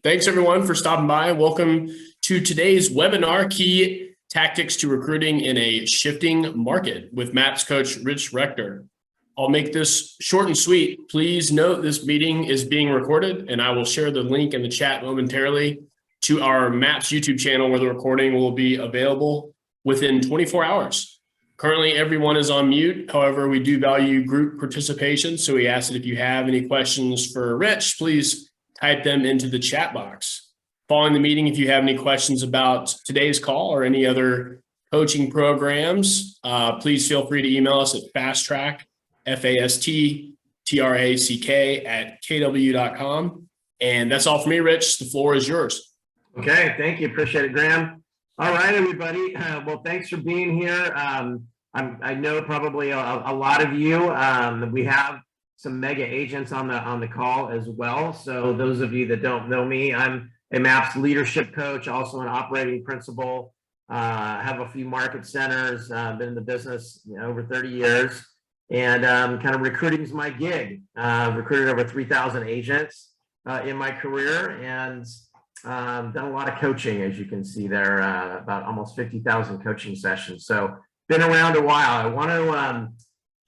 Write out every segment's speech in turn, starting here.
Thanks everyone for stopping by. Welcome to today's webinar, Key Tactics to Recruiting in a Shifting Market with MAPS Coach Rich Rector. I'll make this short and sweet. Please note this meeting is being recorded, and I will share the link in the chat momentarily to our MAPS YouTube channel where the recording will be available within 24 hours. Currently, everyone is on mute. However, we do value group participation, so we ask that if you have any questions for Rich, please type them into the chat box. Following the meeting, if you have any questions about today's call or any other coaching programs, please feel free to email us at fasttrack, FASTTRACK@kw.com. And that's all for me, Rich. The floor is yours. Okay, thank you. Appreciate it, Graham. All right, everybody. Well, thanks for being here. I know probably a lot of you. We have some mega agents on the call as well. So those of you that don't know me, I'm a MAPS leadership coach, also an operating principal. Have a few market centers. Been in the business over 30 years, and kind of recruiting is my gig. Recruited over 3,000 agents in my career, and done a lot of coaching, as you can see there, about almost 50,000 coaching sessions. So been around a while. I want to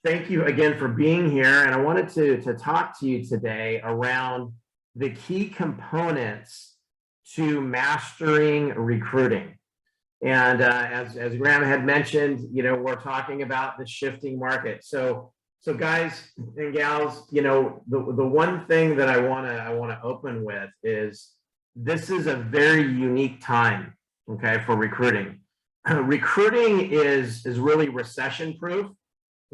thank you again for being here, and I wanted to talk to you today around the key components to mastering recruiting. And as Graham had mentioned, we're talking about the shifting market. So guys and gals, the one thing that I want to open with is this is a very unique time, okay, for recruiting. Recruiting is really recession proof.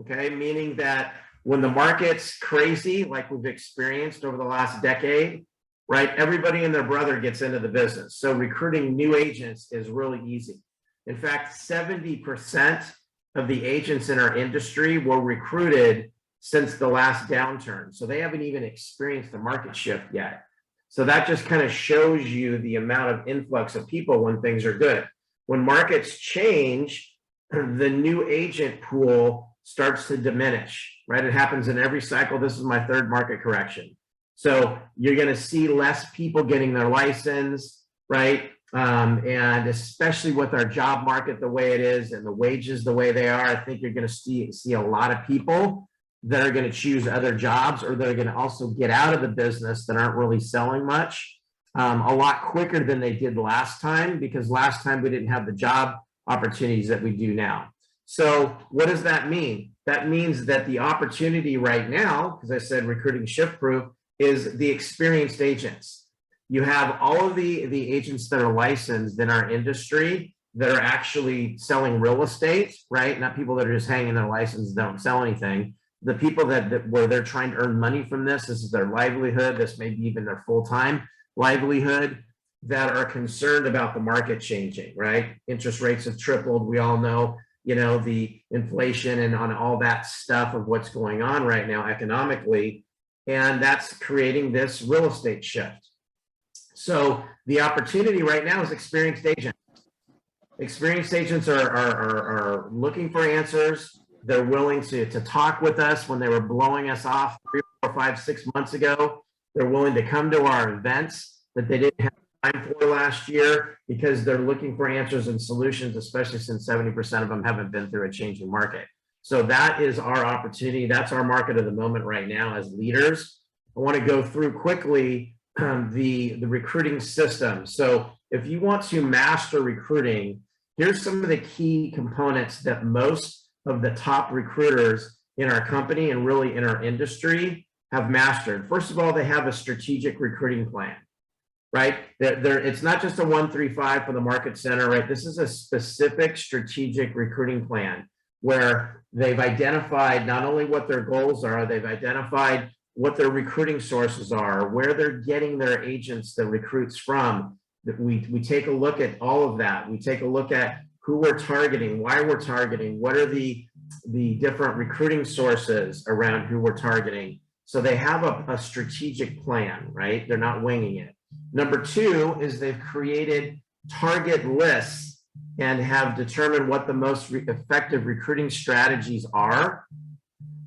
Okay, meaning that when the market's crazy, like we've experienced over the last decade, right, everybody and their brother gets into the business. So recruiting new agents is really easy. In fact, 70% of the agents in our industry were recruited since the last downturn. So they haven't even experienced the market shift yet. So that just kind of shows you the amount of influx of people when things are good. When markets change, the new agent pool starts to diminish, right? It happens in every cycle. This is my third market correction. So you're going to see less people getting their license, right? And especially with our job market the way it is and the wages the way they are, I think you're going to see a lot of people that are going to choose other jobs, or that are going to also get out of the business that aren't really selling much a lot quicker than they did last time, because last time we didn't have the job opportunities that we do now. So what does that mean? That means that the opportunity right now, because I said recruiting shift proof, is the experienced agents. You have all of the agents that are licensed in our industry that are actually selling real estate, right? Not people that are just hanging their license and don't sell anything. The people that where they're trying to earn money from this is their livelihood. This may be even their full-time livelihood, that are concerned about the market changing, right? Interest rates have tripled. We all know, the inflation and on all that stuff of what's going on right now economically, and that's creating this real estate shift. So the opportunity right now is experienced agents. Experienced agents are looking for answers. They're willing to talk with us when they were blowing us off 3, 4, 5, 6 months ago. They're willing to come to our events that they didn't have time for last year, because they're looking for answers and solutions, especially since 70% of them haven't been through a changing market. So that is our opportunity. That's our market of the moment right now as leaders. I want to go through quickly the recruiting system. So if you want to master recruiting, here's some of the key components that most of the top recruiters in our company and really in our industry have mastered. First of all, they have a strategic recruiting plan. Right? It's not just a 1-3-5 for the market center, right? This is a specific strategic recruiting plan where they've identified not only what their goals are, they've identified what their recruiting sources are, where they're getting their agents, the recruits from. We take a look at all of that. We take a look at who we're targeting, why we're targeting, what are the different recruiting sources around who we're targeting. So they have a strategic plan, right? They're not winging it. Number 2 is they've created target lists and have determined what the most effective recruiting strategies are,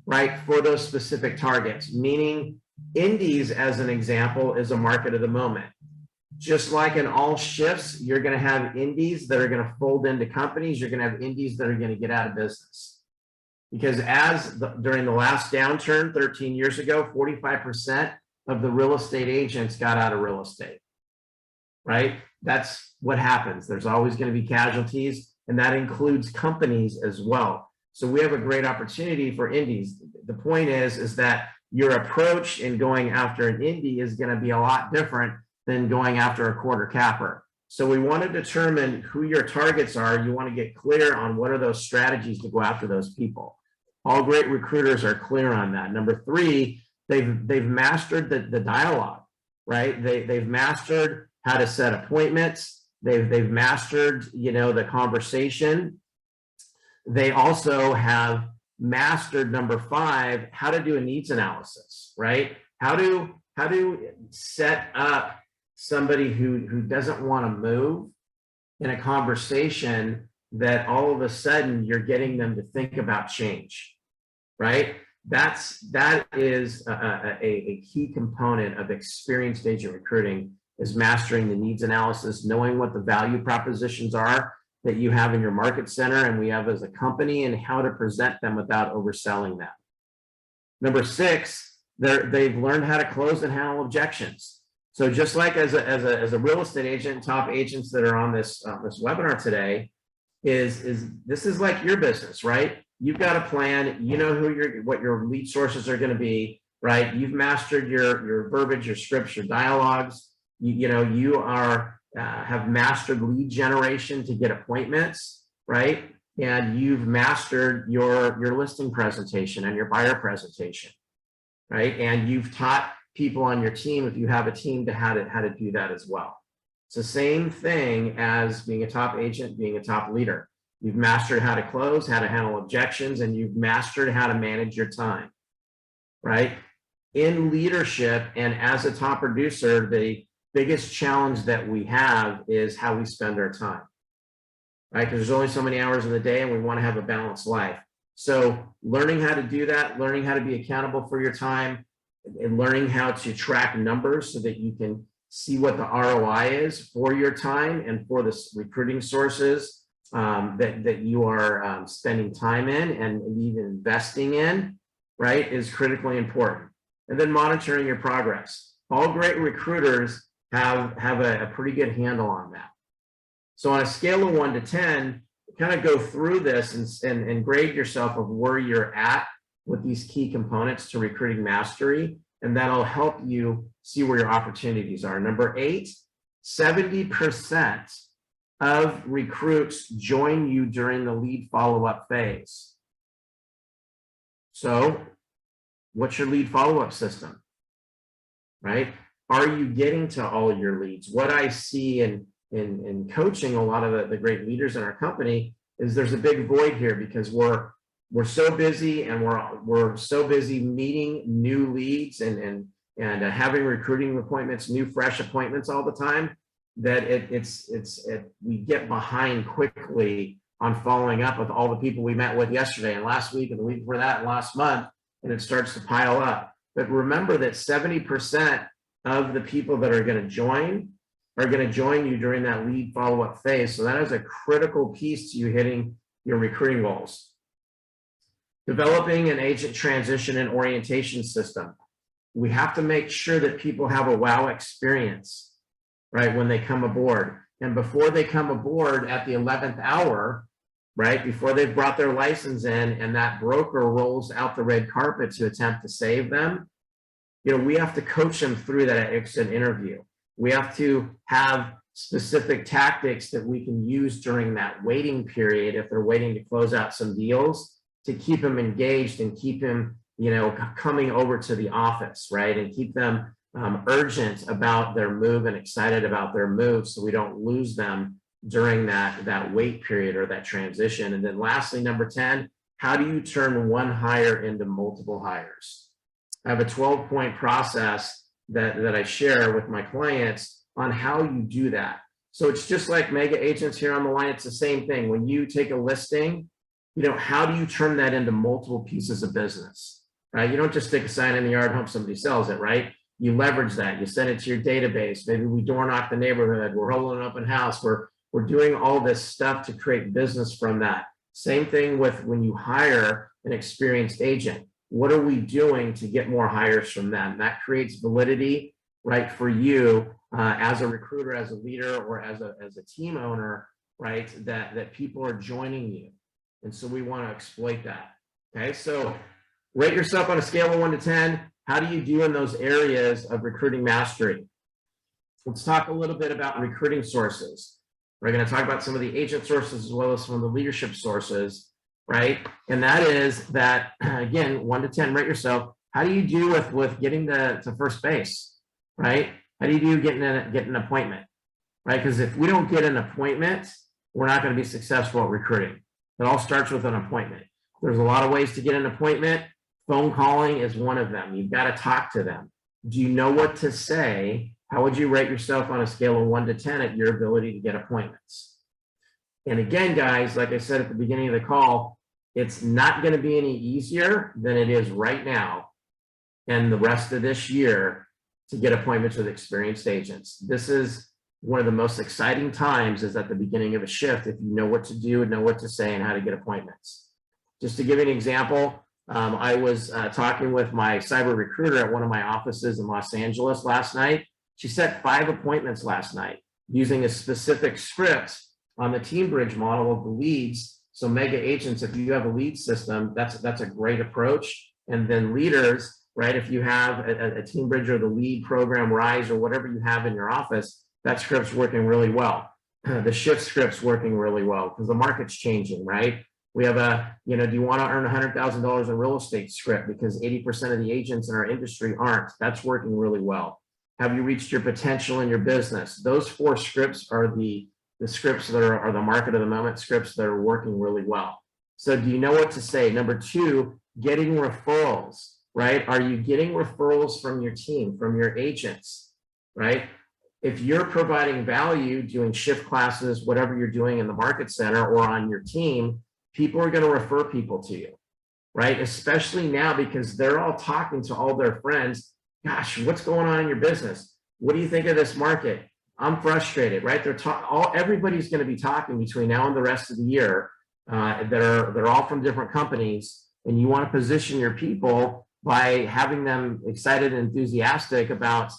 right, for those specific targets. Meaning indies, as an example, is a market of the moment. Just like in all shifts, you're going to have indies that are going to fold into companies. You're going to have indies that are going to get out of business. Because during the last downturn 13 years ago, 45% of the real estate agents got out of real estate, right? That's what happens. There's always going to be casualties, and that includes companies as well. So we have a great opportunity for indies. The point is that your approach in going after an indie is going to be a lot different than going after a quarter capper. So we want to determine who your targets are. You want to get clear on what are those strategies to go after those people. All great recruiters are clear on that. Number three, they've mastered the dialogue, right? They've mastered how to set appointments. They've mastered, the conversation. They also have mastered, number five, how to do a needs analysis, right? How to set up somebody who doesn't want to move in a conversation that all of a sudden you're getting them to think about change, right? That is a key component of experienced agent recruiting, is mastering the needs analysis, knowing what the value propositions are that you have in your market center and we have as a company, and how to present them without overselling them. Number six, they've learned how to close and handle objections. So just like as a real estate agent, top agents that are on this webinar today, is this is like your business, right? You've got a plan, you know what your lead sources are going to be, right? You've mastered your verbiage, your scripts, your dialogues. You have mastered lead generation to get appointments, right? And you've mastered your listing presentation and your buyer presentation, right? And you've taught people on your team, if you have a team, to how to do that as well. It's the same thing as being a top agent, being a top leader. You've mastered how to close, how to handle objections, and you've mastered how to manage your time, right? In leadership and as a top producer, the biggest challenge that we have is how we spend our time, right? Because there's only so many hours in the day and we want to have a balanced life. So learning how to do that, learning how to be accountable for your time, and learning how to track numbers so that you can see what the ROI is for your time and for the recruiting sources that you are spending time in and even investing in, right, is critically important. And then monitoring your progress. All great recruiters have a pretty good handle on that. So on a scale of 1 to 10, kind of go through this and grade yourself of where you're at with these key components to recruiting mastery, and that'll help you see where your opportunities are. Number 8, 70% of recruits join you during the lead follow-up phase. So what's your lead follow-up system, right? Are you getting to all your leads? What I see in coaching a lot of the great leaders in our company is there's a big void here, because we're so busy, and we're so busy meeting new leads and having recruiting appointments, new fresh appointments all the time, that we get behind quickly on following up with all the people we met with yesterday and last week and the week before that and last month, and it starts to pile up. But remember that 70% of the people that are going to join you during that lead follow-up phase. So that is a critical piece to you hitting your recruiting goals. Developing an agent transition and orientation system. We have to make sure that people have a wow experience, right, when they come aboard. And before they come aboard at the 11th hour, right, before they've brought their license in and that broker rolls out the red carpet to attempt to save them, we have to coach them through that exit interview. We have to have specific tactics that we can use during that waiting period if they're waiting to close out some deals, to keep them engaged and keep them, coming over to the office, right? And keep them urgent about their move and excited about their move, so we don't lose them during that wait period or that transition. And then lastly, number 10, how do you turn one hire into multiple hires? I have a 12-point process that I share with my clients on how you do that. So it's just like mega agents here on the line. It's the same thing. When you take a listing, how do you turn that into multiple pieces of business, right? You don't just stick a sign in the yard and hope somebody sells it, right? you leverage that. You send it to your database. Maybe we door knock the neighborhood. We're holding an open house. We're doing all this stuff to create business from that. Same thing with when you hire an experienced agent. What are we doing to get more hires from them? That creates validity, right, for you as a recruiter, as a leader, or as a team owner, right, that people are joining you. And so we want to exploit that. Okay, so rate yourself on a scale of 1 to 10. How do you do in those areas of recruiting mastery? Let's talk a little bit about recruiting sources. We're going to talk about some of the agent sources as well as some of the leadership sources, right? And that is that, again, 1 to 10, rate yourself. How do you do with getting to first base, right? How do you do getting an appointment, right? Because if we don't get an appointment, we're not going to be successful at recruiting. It all starts with an appointment. There's a lot of ways to get an appointment. Phone calling is one of them. You've got to talk to them. Do you know what to say? How would you rate yourself on a scale of 1 to 10 at your ability to get appointments? And again, guys, like I said at the beginning of the call, it's not going to be any easier than it is right now and the rest of this year to get appointments with experienced agents. This is one of the most exciting times, is at the beginning of a shift, if you know what to do and know what to say and how to get appointments. Just to give you an example, I was talking with my cyber recruiter at one of my offices in Los Angeles last night. She set 5 appointments last night using a specific script on the Team Bridge model of the leads. So mega agents, if you have a lead system, that's a great approach. And then leaders, right? If you have a Team Bridge or the lead program, Rise, or whatever you have in your office, that script's working really well. The shift script's working really well because the market's changing, right? We have do you want to earn $100,000 in real estate script because 80% of the agents in our industry aren't. That's working really well. Have you reached your potential in your business? Those 4 scripts are the scripts that are the market of the moment scripts that are working really well. So do you know what to say? Number 2, getting referrals, right? Are you getting referrals from your team, from your agents, right? If you're providing value, doing shift classes, whatever you're doing in the market center or on your team, people are going to refer people to you, right? Especially now because they're all talking to all their friends. Gosh, what's going on in your business? What do you think of this market? I'm frustrated, right? Everybody's going to be talking between now and the rest of the year. They're all from different companies, and you want to position your people by having them excited and enthusiastic about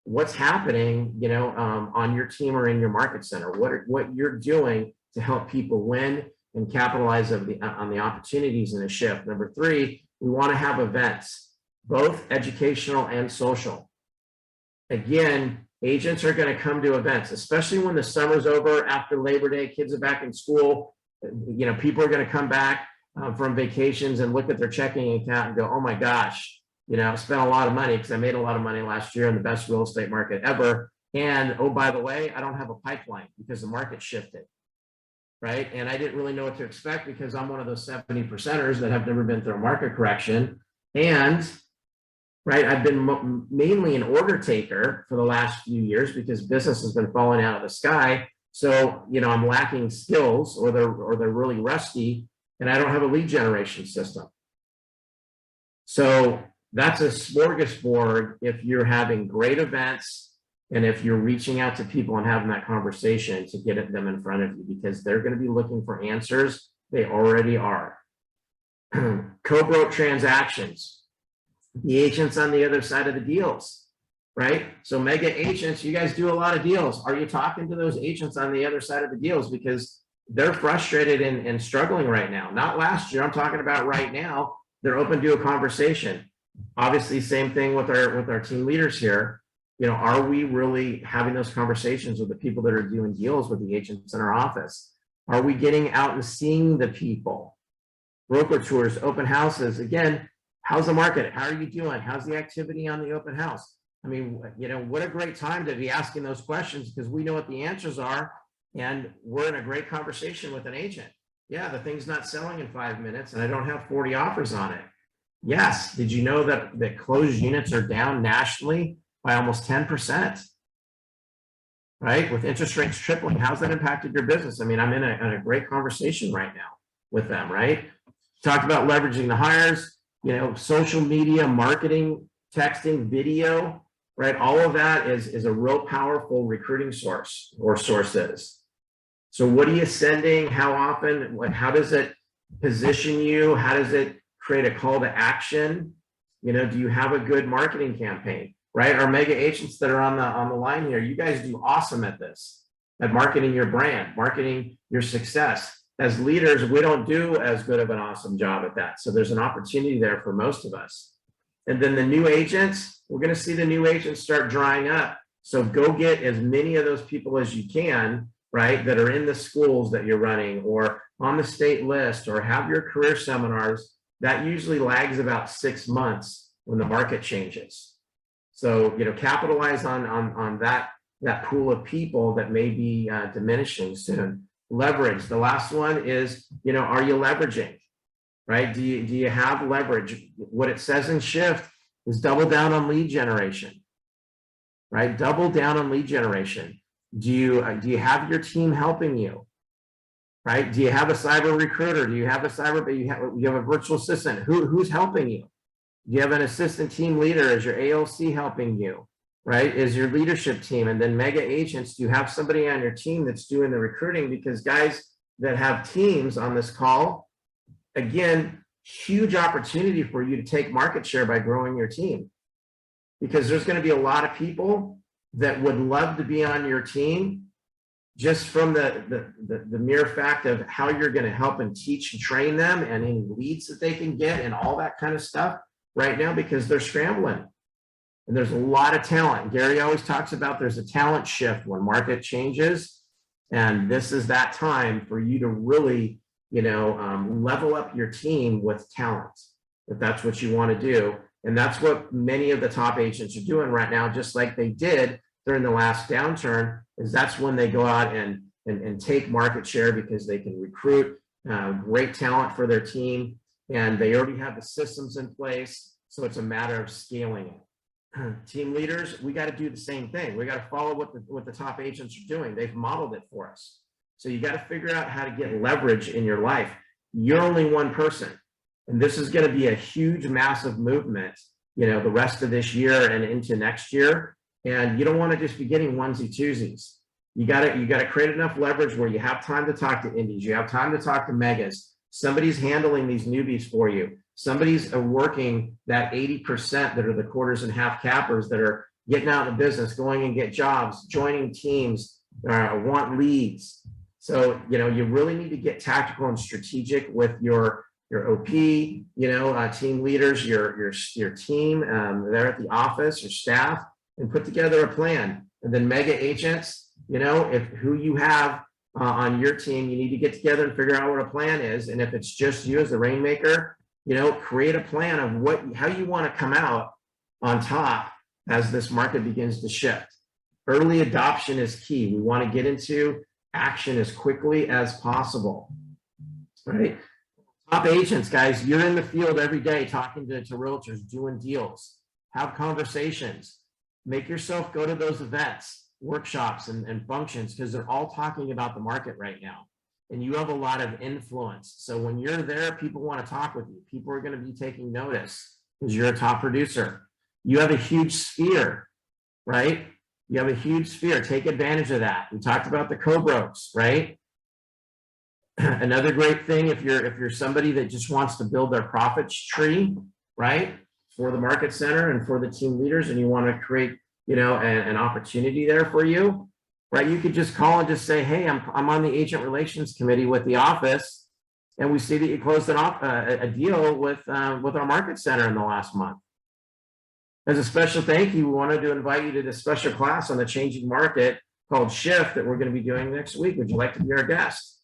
what's happening, on your team or in your market center. What you're doing to help people win and capitalize on the opportunities in a shift. Number 3, we want to have events, both educational and social. Again, agents are going to come to events, especially when the summer's over, after Labor Day, kids are back in school. People are going to come back from vacations and look at their checking account and go, oh my gosh, I spent a lot of money because I made a lot of money last year in the best real estate market ever. And oh, by the way, I don't have a pipeline because the market shifted, right? And I didn't really know what to expect because I'm one of those 70%ers that have never been through a market correction. And right, I've been mainly an order taker for the last few years because business has been falling out of the sky. So, I'm lacking skills, or they're really rusty, and I don't have a lead generation system. So that's a smorgasbord if you're having great events and if you're reaching out to people and having that conversation to get them in front of you, because they're going to be looking for answers. They already are. Co-broke transactions. The agents on the other side of the deals, right? So mega agents, you guys do a lot of deals. Are you talking to those agents on the other side of the deals? Because they're frustrated and struggling right now. Not last year, I'm talking about right now. They're open to a conversation. Obviously, same thing with our team leaders here. Are we really having those conversations with the people that are doing deals with the agents in our office? Are we getting out and seeing the people? Broker tours, open houses. Again, how's the market? How are you doing? How's the activity on the open house? I mean, what a great time to be asking those questions because we know what the answers are and we're in a great conversation with an agent. Yeah, the thing's not selling in 5 minutes and I don't have 40 offers on it. Yes. Did you know that closed units are down nationally by almost 10%? Right? With interest rates tripling, how's that impacted your business? I mean, I'm in a great conversation right now with them, right? Talked about leveraging the hires, social media, marketing, texting, video. right? All of that is a real powerful recruiting source or sources. So what are you sending? How often? How does it position you? How does it create a call to action? You know, do you have a good marketing campaign, right? Our mega agents that are on the line here, you guys do awesome at this, at marketing your brand, marketing your success. As leaders, we don't do as good of an awesome job at that. So there's an opportunity there for most of us. And then the new agents, we're going to see the new agents start drying up. So go get as many of those people as you can, right, that are in the schools that you're running or on the state list or have your career seminars. That usually lags about 6 months when the market changes. So, you know, capitalize on that pool of people that may be diminishing soon. Leverage. The last one is, you know, are you leveraging, right? Do you have leverage? What it says in Shift is double down on lead generation, right? Double down on lead generation. Do you have your team helping you, right? Do you have a cyber recruiter? Do you have a you have a virtual assistant? Who's helping you? Do you have an assistant team leader? Is your ALC helping you? Right? Is your leadership team, and then mega agents, do you have somebody on your team that's doing the recruiting? Because guys that have teams on this call, again, huge opportunity for you to take market share by growing your team. Because there's going to be a lot of people that would love to be on your team just from the mere fact of how you're going to help and teach and train them and any leads that they can get and all that kind of stuff right now, because they're scrambling. And there's a lot of talent. Gary always talks about there's a talent shift when market changes. And this is that time for you to really, you know, level up your team with talent, if that's what you want to do. And that's what many of the top agents are doing right now, just like they did during the last downturn, is that's when they go out and take market share because they can recruit great talent for their team. And they already have the systems in place. So it's a matter of scaling it. Team leaders, we got to do the same thing. We got to follow what the top agents are doing. They've modeled it for us. So you got to figure out how to get leverage in your life. You're only one person, and this is going to be a huge, massive movement, you know, the rest of this year and into next year. And you don't want to just be getting onesie twosies. You got to create enough leverage where you have time to talk to indies, you have time to talk to megas. Somebody's handling these newbies for you. Somebody's working that 80% that are the quarters and half cappers that are getting out in the business, going and get jobs, joining teams, want leads. So, you know, you really need to get tactical and strategic with your OP, you know, team leaders, your team there at the office, your staff, and put together a plan. And then mega agents, you know, if who you have on your team, you need to get together and figure out what a plan is. And if it's just you as the rainmaker, you know, create a plan of how you want to come out on top as this market begins to shift. Early adoption is key. We want to get into action as quickly as possible, right? Top agents, guys, you're in the field every day talking to realtors, doing deals, have conversations, make yourself go to those events, workshops and functions, because they're all talking about the market right now. And you have a lot of influence. So when you're there, people want to talk with you. People are going to be taking notice because you're a top producer. You have a huge sphere, right? You have a huge sphere. Take advantage of that. We talked about the co-brokes, right? Another great thing, if you're somebody that just wants to build their profits tree, right, for the market center and for the team leaders, and you want to create, you know, an opportunity there for you, right? You could just call and just say, hey, I'm on the agent relations committee with the office, and we see that you closed a deal with our market center in the last month. As a special thank you, we wanted to invite you to this special class on the changing market called Shift that we're going to be doing next week. Would you like to be our guest?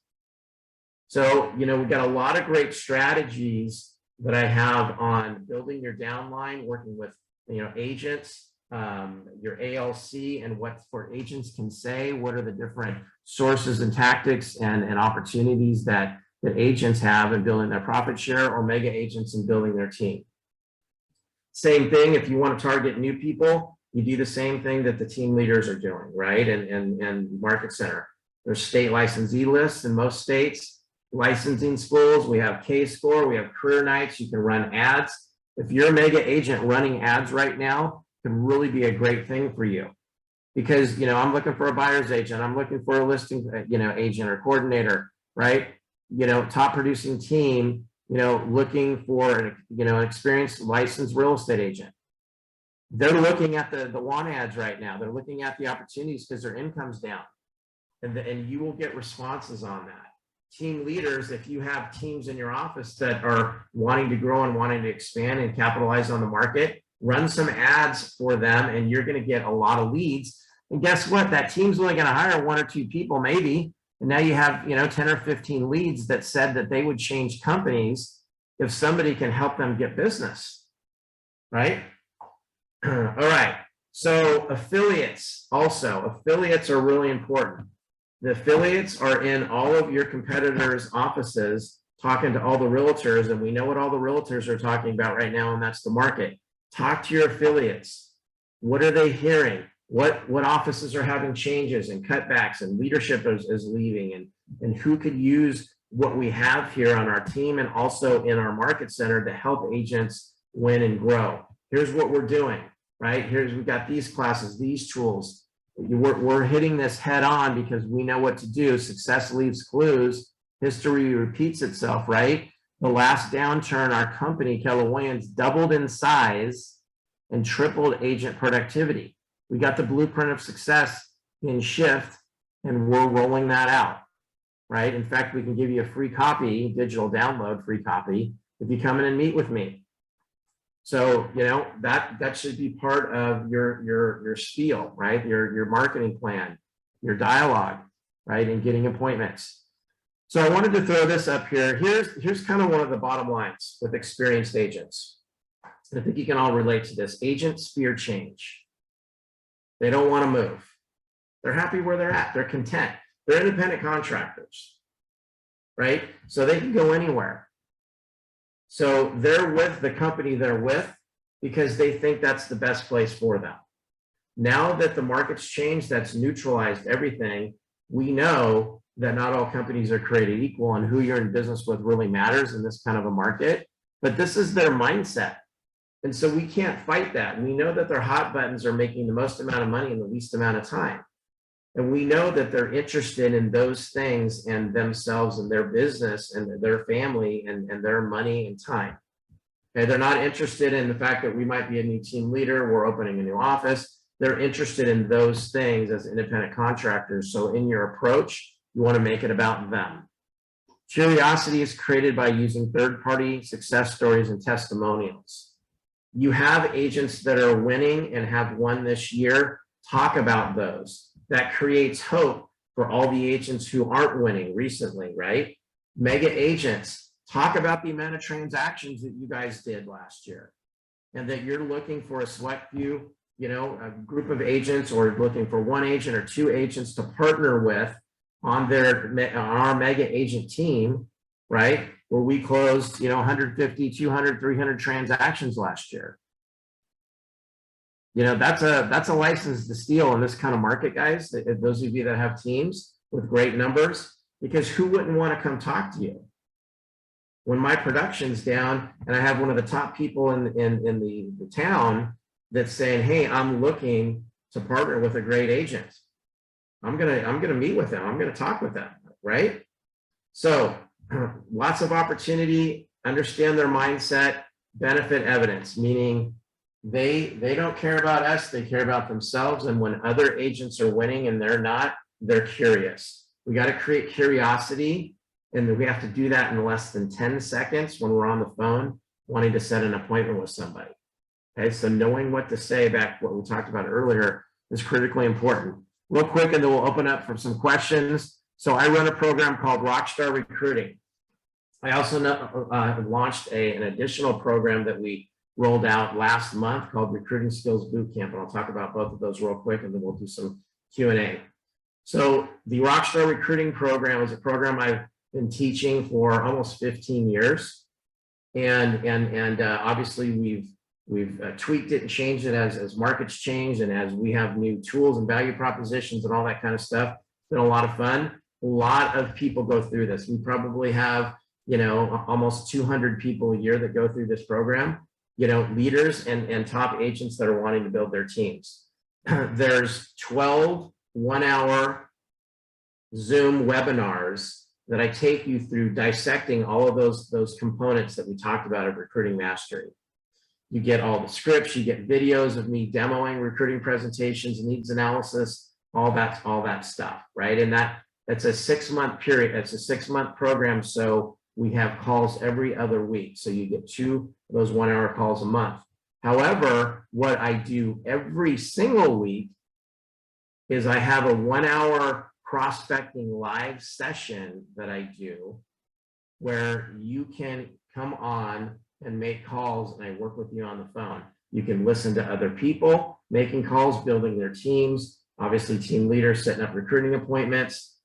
So, you know, we've got a lot of great strategies that I have on building your downline, working with, you know, agents, your ALC, and what for agents can say, what are the different sources and tactics and opportunities that agents have in building their profit share, or mega agents in building their team. Same thing, if you want to target new people, you do the same thing that the team leaders are doing, right? And market center. There's state licensee lists in most states, licensing schools, we have K-Score, we have career nights, you can run ads. If you're a mega agent running ads right now, can really be a great thing for you. Because, I'm looking for a buyer's agent, I'm looking for a listing, agent or coordinator, right? Top producing team, looking for an experienced licensed real estate agent. They're looking at the want ads right now. They're looking at the opportunities because their income's down, and you will get responses on that. Team leaders, if you have teams in your office that are wanting to grow and wanting to expand and capitalize on the market, run some ads for them, and you're going to get a lot of leads. And guess what? That team's only going to hire 1 or 2 people, maybe. And now you have, 10 or 15 leads that said that they would change companies if somebody can help them get business, right? All right. So affiliates also. Affiliates are really important. The affiliates are in all of your competitors' offices talking to all the realtors, and we know what all the realtors are talking about right now, and that's the market. Talk to your affiliates. What are they hearing? What offices are having changes and cutbacks, and leadership is leaving, and who could use what we have here on our team and also in our market center to help agents win and grow. Here's what we're doing, right? We've got these classes, these tools. We're hitting this head on because we know what to do. Success leaves clues. History repeats itself, right? The last downturn, our company, Keller Williams, doubled in size and tripled agent productivity. We got the blueprint of success in Shift, and we're rolling that out, right? In fact, we can give you a free copy, digital download, free copy, if you come in and meet with me. So, that should be part of your spiel, right? Your marketing plan, your dialogue, right? And getting appointments. So I wanted to throw this up here. Here's kind of one of the bottom lines with experienced agents. I think you can all relate to this. Agents fear change. They don't want to move. They're happy where they're at. They're content. They're independent contractors, right? So they can go anywhere. So they're with the company they're with because they think that's the best place for them. Now that the market's changed, that's neutralized everything. We know that not all companies are created equal, and who you're in business with really matters in this kind of a market, but this is their mindset. And so we can't fight that. We know that their hot buttons are making the most amount of money in the least amount of time. And we know that they're interested in those things and themselves and their business and their family and their money and time. Okay, they're not interested in the fact that we might be a new team leader, we're opening a new office. They're interested in those things as independent contractors. So in your approach, you want to make it about them. Curiosity is created by using third-party success stories and testimonials. You have agents that are winning and have won this year. Talk about those. That creates hope for all the agents who aren't winning recently, right? Mega agents, talk about the amount of transactions that you guys did last year, and that you're looking for a select few, a group of agents, or looking for 1 agent or 2 agents to partner with on our mega agent team, right? Where we closed, 150, 200, 300 transactions last year. That's a license to steal in this kind of market, guys. Those of you that have teams with great numbers, because who wouldn't want to come talk to you? When my production's down and I have one of the top people in the town that's saying, hey, I'm looking to partner with a great agent. I'm gonna meet with them. I'm gonna talk with them, right? So lots of opportunity, understand their mindset, benefit evidence, meaning they don't care about us, they care about themselves. And when other agents are winning and they're not, they're curious. We got to create curiosity, and we have to do that in less than 10 seconds when we're on the phone wanting to set an appointment with somebody. Okay, so knowing what to say, back what we talked about earlier, is critically important. Real quick, and then we'll open up for some questions. So I run a program called Rockstar Recruiting. I also launched an additional program that we rolled out last month called Recruiting Skills Bootcamp, and I'll talk about both of those real quick, and then we'll do some Q&A. So the Rockstar Recruiting Program is a program I've been teaching for almost 15 years, and obviously we've tweaked it and changed it as markets change, and as we have new tools and value propositions and all that kind of stuff. It's been a lot of fun. A lot of people go through this. We probably have almost 200 people a year that go through this program. leaders and top agents that are wanting to build their teams. There's 12 one-hour Zoom webinars that I take you through dissecting all of those components that we talked about of recruiting mastery. You get all the scripts, you get videos of me demoing recruiting presentations, needs analysis, all that stuff, right? And that's a 6-month period. That's a 6-month program. So we have calls every other week. So you get 2 of those 1-hour calls a month. However, what I do every single week is I have a 1-hour prospecting live session that I do where you can come on and make calls, and I work with you on the phone. You can listen to other people making calls, building their teams, obviously team leaders setting up recruiting appointments.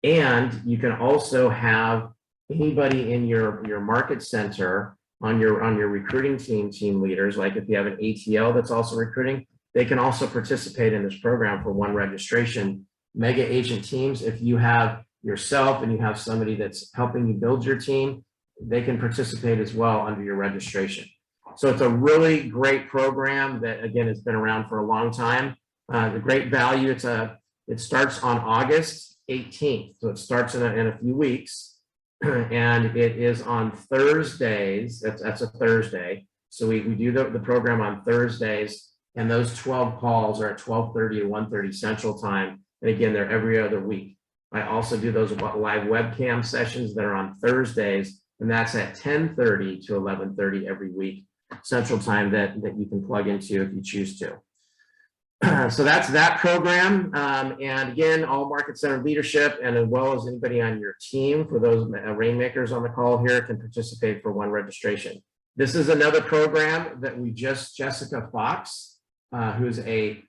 And you can also have anybody in your market center on your recruiting team leaders, like if you have an ATL that's also recruiting, they can also participate in this program for 1 registration. Mega agent teams, if you have yourself and you have somebody that's helping you build your team, they can participate as well under your registration. So it's a really great program that, again, has been around for a long time. The great value, it starts on August 18th. So it starts in a few weeks, and it is on Thursdays. That's a Thursday. So we do the program on Thursdays, and those 12 calls are at 12:30 to 1:30 Central Time. And again, they're every other week. I also do those live webcam sessions that are on Thursdays, and that's at 10:30 to 11:30 every week Central Time that you can plug into if you choose to. So that's that program. And again, all market center leadership, and as well as anybody on your team, for those rainmakers on the call here, can participate for 1 registration. This is another program that Jessica Fox, who's a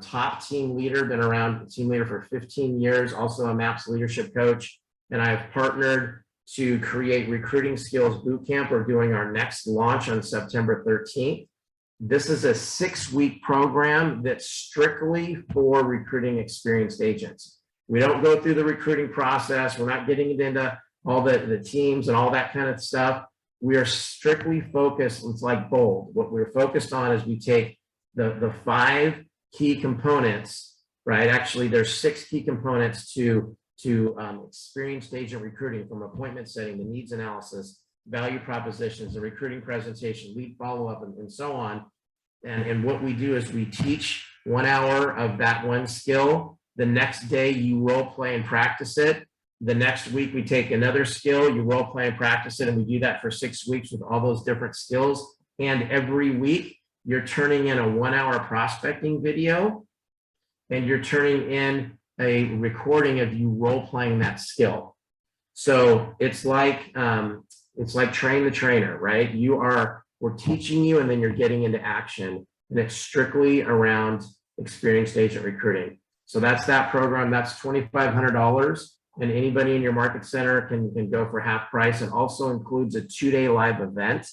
top team leader, been around team leader for 15 years, also a MAPS leadership coach. And I've partnered to create Recruiting Skills Bootcamp. We're doing our next launch on September 13th. This is a 6-week program that's strictly for recruiting experienced agents. We don't go through the recruiting process. We're not getting into all the teams and all that kind of stuff. We are strictly focused. It's like bold. What we're focused on is we take the 5 key components, right? Actually, there's 6 key components to experienced agent recruiting, from appointment setting, the needs analysis, value propositions, the recruiting presentation, lead follow-up, and so on. And what we do is we teach 1 hour of that one skill. The next day you role play and practice it. The next week we take another skill, you role play and practice it, and we do that for 6 weeks with all those different skills. And every week you're turning in a 1-hour prospecting video, and you're turning in a recording of you role playing that skill. So it's like train the trainer, right? We're teaching you, and then you're getting into action, and it's strictly around experienced agent recruiting. So that's that program. That's $2,500, and anybody in your market center can go for half price. It also includes a 2-day live event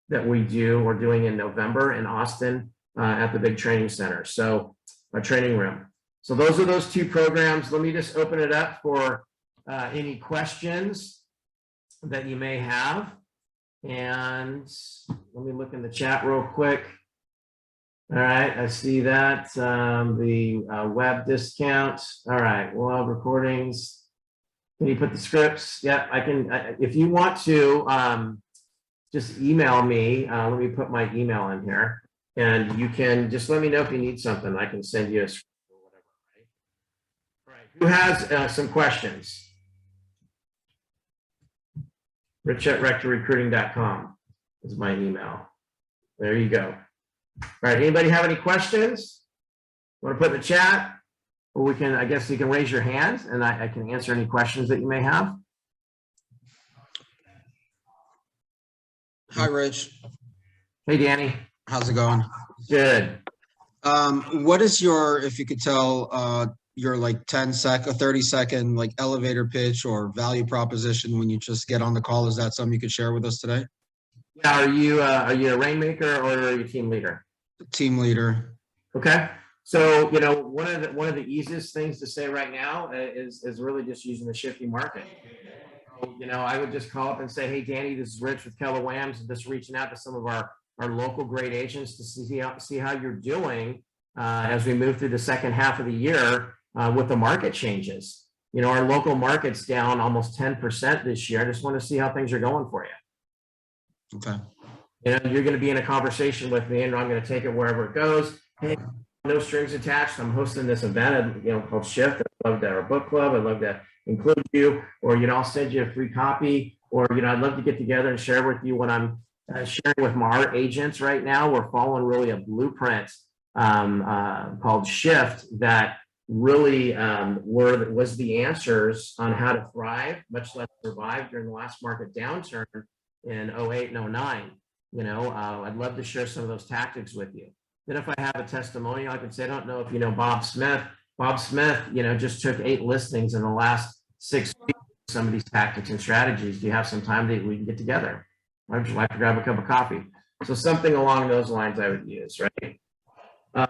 that we're doing in November in Austin at the big training center. So a training room. So those are those 2 programs. Let me just open it up for any questions that you may have. And let me look in the chat real quick. All right, I see that. The web discount. All right, we'll have recordings. Can you put the scripts? Yeah, I can. If you want to, just email me. Let me put my email in here. And you can just let me know if you need something. I can send you a script or whatever. Right? All right, who has some questions? Rich@rectorrecruiting.com is my email. There you go. All right, anybody have any questions? Want to put in the chat? Or we can, I guess you can raise your hand and I can answer any questions that you may have. Hi, Rich. Hey, Danny. How's it going? Good. What is your, if you could tell, your like 10-second, 30-second like elevator pitch or value proposition when you just get on the call? Is that something you could share with us today? Yeah, are you a rainmaker or are you a team leader? Team leader. Okay. So, one of the easiest things to say right now is really just using the shifting market. So, I would just call up and say, hey, Danny, this is Rich with Keller Williams, and just reaching out to some of our our local great agents to see how you're doing as we move through the second half of the year with the market changes. You know, our local market's down almost 10% this year. I just want to see how things are going for you. Okay. You know, you're going to be in a conversation with me, and I'm going to take it wherever it goes. Hey, no strings attached. I'm hosting this event, you know, called Shift. I'd love to have our book club. I'd love to include you, or, you know, I'll send you a free copy, or, you know, I'd love to get together and share with you what I'm sharing with our agents right now. We're following really a blueprint called Shift that really was the answers on how to thrive, much less survive during the last market downturn in 08 and 09. You know, I'd love to share some of those tactics with you. Then if I have a testimonial, I could say, I don't know if you know Bob Smith. Bob Smith, you know, just took 8 listings in the last 6 weeks. Some of these tactics and strategies. Do you have some time that we can get together? Why would you like to grab a cup of coffee? So something along those lines I would use, right?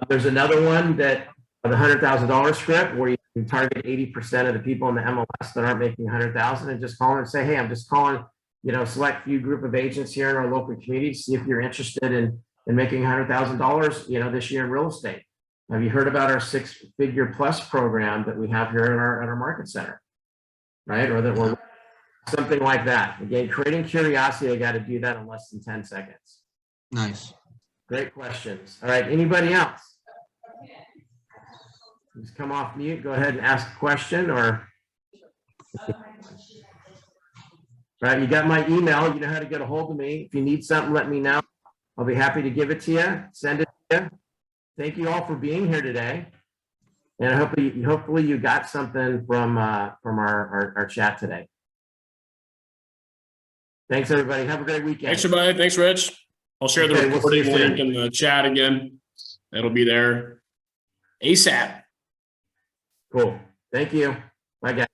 There's another one that the $100,000 script where you can target 80% of the people in the MLS that aren't making 100,000 and just call and say, hey, I'm just calling, you know, select few group of agents here in our local community, see if you're interested in making $100,000, you know, this year in real estate. Have you heard about our 6-figure plus program that we have here at our market center, right? Or that we're something like that. Again, creating curiosity, I got to do that in less than 10 seconds. Nice. Great questions. All right, anybody else? Just come off mute, go ahead and ask a question, or all right, you got my email, you know how to get a hold of me. If you need something, let me know. I'll be happy to give it to you, send it to you. Thank you all for being here today. And hopefully you got something from our chat today. Thanks, everybody. Have a great weekend. Thanks, everybody. Thanks, Rich. I'll share the recording we'll link in the chat again. It'll be there ASAP. Cool. Thank you. Bye, guys.